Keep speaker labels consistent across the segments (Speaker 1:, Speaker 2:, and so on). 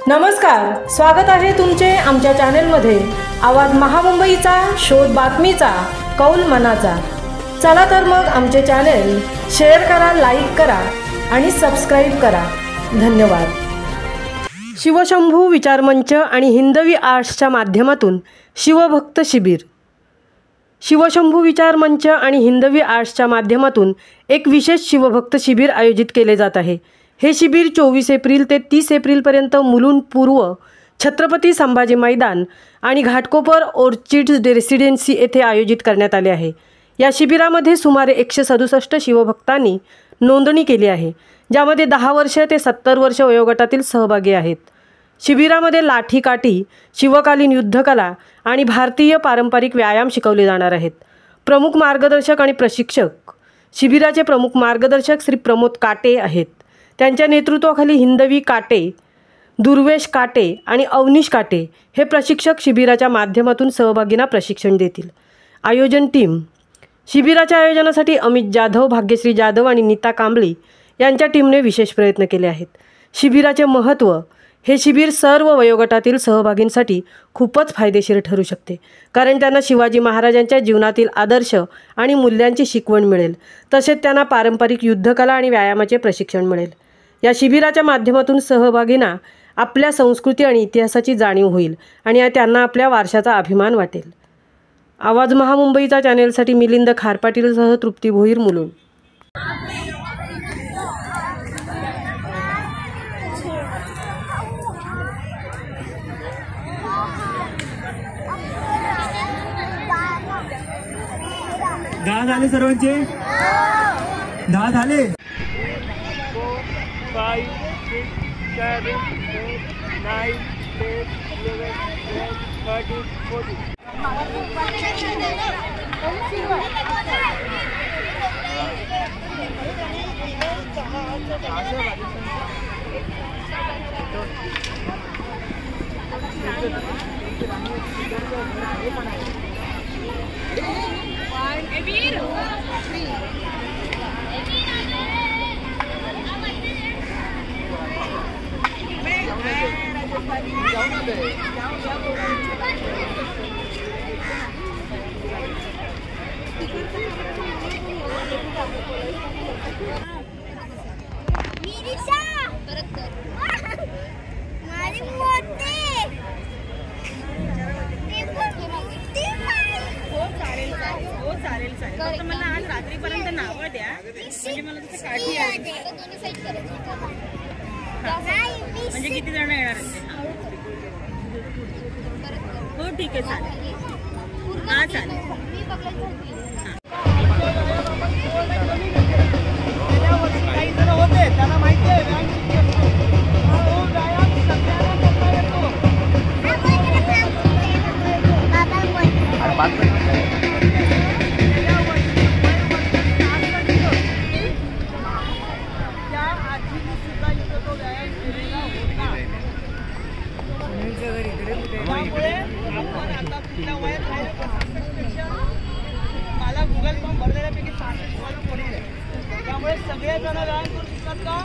Speaker 1: नमस्कार, स्वागत आहे तुमचे आमच्या चॅनलमध्ये। आवाज महामुंबईचा, शोध बातमीचा, कौल मनाचा। चला तर मग आमचे चॅनल शेअर करा, लाईक करा आणि सबस्क्राइब करा। धन्यवाद। शिवशंभू विचारमंच आणि हिंदवी आर्ट्सच्या माध्यमातून शिवभक्त शिबिर। शिवशंभू विचारमंच आणि हिंदवी आर्ट्सच्या माध्यमातून एक विशेष शिवभक्त शिबिर आयोजित केले जात आहे। हे शिबिर 24 एप्रिल ते 30 एप्रिलपर्यंत मुलुंड पूर्व, छत्रपती संभाजी मैदान आणि घाटकोपर ऑर्चिड्स रेसिडेन्सी येथे आयोजित करण्यात आले आहे। या शिबिरामध्ये सुमारे 167 शिवभक्तांनी नोंदणी केली आहे, ज्यामध्ये 10 वर्ष ते 70 वर्ष वयोगटातील सहभागी आहेत। शिबिरामध्ये लाठीकाठी, शिवकालीन युद्धकला आणि भारतीय पारंपरिक व्यायाम शिकवले जाणार आहेत। प्रमुख मार्गदर्शक आणि प्रशिक्षक शिबिराचे प्रमुख मार्गदर्शक श्री प्रमोद काटे आहेत। त्यांच्या नेतृत्वाखाली हिंदवी काटे, दुर्वेश काटे आणि अवनीश काटे हे प्रशिक्षक शिबिराच्या माध्यमातून सहभागींना प्रशिक्षण देतील। आयोजन टीम शिबिराच्या आयोजनासाठी अमित जाधव, भाग्यश्री जाधव आणि नीता कांबळी यांच्या टीमने विशेष प्रयत्न केले आहेत। शिबिराचे महत्त्व हे शिबिर सर्व वयोगटातील सहभागींसाठी खूपच फायदेशीर ठरू शकते, कारण त्यांना शिवाजी महाराजांच्या जीवनातील आदर्श आणि मूल्यांची शिकवण मिळेल। तसेच त्यांना पारंपरिक युद्धकला आणि व्यायामाचे प्रशिक्षण मिळेल। या शिबिराच्या माध्यमातून सहभागींना आपल्या संस्कृती आणि इतिहासाची जाणीव होईल आणि त्यांना आपल्या वारशाचा अभिमान वाटेल। आवाज महामुंबईचा चॅनेलसाठी मिलिंद खारपाटीलसह तृप्ती भोईर, मुलुंड।
Speaker 2: दहा झाले सर्वांचे? 10 झाले? 5, 6, 7, 8, 9, 10, 11, 12, 13,
Speaker 3: फक्त मला आज रात्रीपर्यंत नावं द्या, म्हणजे मला तिथे काठी आहे। म्हणजे किती जण येणार आहेत? हो ठीक आहे, चालेल। हां चालेल। मला गुगल फॉर्म भरलेल्यापैकी 600 पडले, त्यामुळे सगळे जण व्यायाम करू शकतात का?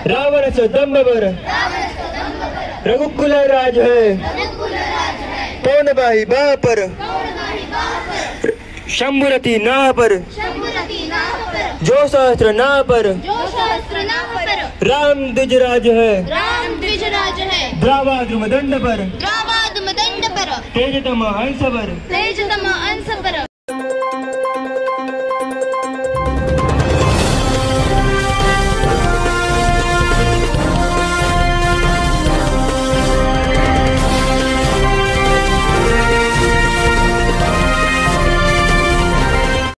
Speaker 2: रावणाचं दंबबर रघुकुल राज है, कौन बाही बापर शंभुरती ना पर, जो सहस्त्र ना पर, राम द्विजराज है, द्रावाद्रुम दंड पर, तेजतम हंस पर,